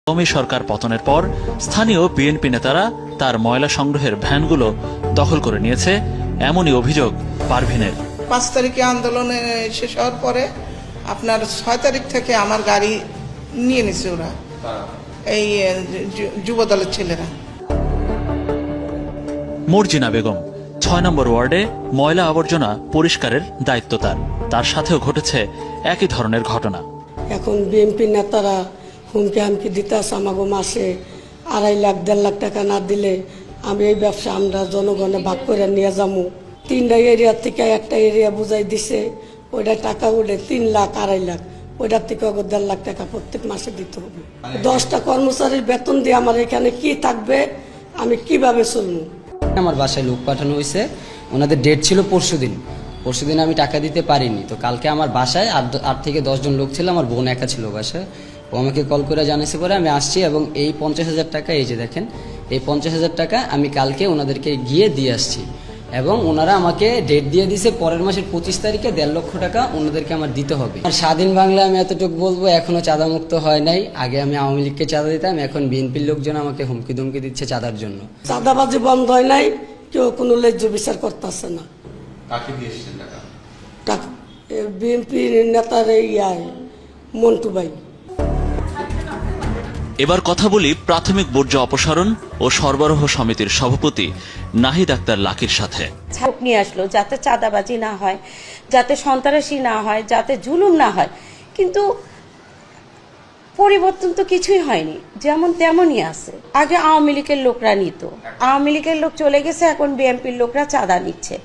আওয়ামী সরকার পতনের পর স্থানীয় বিএনপি নেতারা তার ময়লা সংগ্রহের ভ্যানগুলো দখল করে নিয়েছে, এমনই অভিযোগ পারভিনের। 5 তারিখে আন্দোলনে শেষ হওয়ার পরে আপনার 6 তারিখ থেকে আমার গাড়ি নিয়ে নিছে ওরা, এই যুব দলের ছেলেরা। মর্জিনা বেগম 6 নম্বর ওয়ার্ডে ময়লা আবর্জনা পরিষ্কারের দায়িত্ব তার সাথেও ঘটেছে একই ধরনের ঘটনা। এখন বিএনপি নেতারা হুমকি হামকি দিতে আসে, আমাকে মাসে 2.5 লাখ 1.5 লাখ টাকা না দিলে আমি এই ব্যবসা আমরা জনগণে ভাগ করে নিয়ে যাবো। 3টা এরিয়া থেকে একটা এরিয়া বুঝাই দিছে, ওইটা টাকা উঠে 3 লাখ 2.5 লাখ, ওইটার থেকে 1.5 লাখ টাকা প্রত্যেক মাসে দিতে হবে। 10টা কর্মচারীর বেতন দিয়ে আমার এখানে কি থাকবে, আমি কিভাবে চলবো? আমার বাসায় লোক পাঠানো হয়েছে, ওনাদের ডেট ছিল পরশুদিন আমি টাকা দিতে পারিনি। তো কালকে আমার বাসায় 8 থেকে 10 জন লোক ছিল, আমার বোন একা ছিল বাসায়। ও আমাকে কল করে জানিয়েছে, পরে আমি আসছি এবং এই 50,000 টাকা, এই যে দেখেন এই 50,000 টাকা আমি কালকে ওনাদেরকে গিয়ে দিয়ে আসছি এবং ওনারা আমাকে ডেট দিয়ে দিয়েছে পরের মাসের 25 তারিখে 1.5 লক্ষ টাকা ওনাদেরকে আমার দিতে হবে। আর স্বাধীন বাংলা আমি এতটুকু বলবো, এখনো চাঁদা মুক্ত হয় নাই। আগে আমি আওয়ামী লীগকে চাঁদা দিতাম, এখন বিএনপির লোকজন আমাকে হুমকি ধুমকি দিচ্ছে চাঁদার জন্য। চাঁদাবাজি বন্ধ হয় নাই, কেউ কোনো ন্যায্য বিচার করতেছে না। কাকে দিয়েছিলেন টাকা? বিএনপির নেতার মন্টু ভাই। এবার কথা বলি প্রাথমিক বর্জ্য অপসারণ ও সরবরাহ সমিতির সভাপতি নাহিদ আক্তার লাকির সাথে। ছাপ নিয়ে আসলো যাতে চাঁদাবাজি না হয়, যাতে সন্ত্রাসী না হয়, যাতে জুলুম না হয়, কিন্তু পরিবর্তন তো কিছুই হয়নি, যেমন তেমনই আছে। আগে আওয়ামী লীগের লোকরা নিত, আওয়ামী লীগের লোক চলে গেছে, এখন বিএনপির লোকরা চাঁদা নিচ্ছে।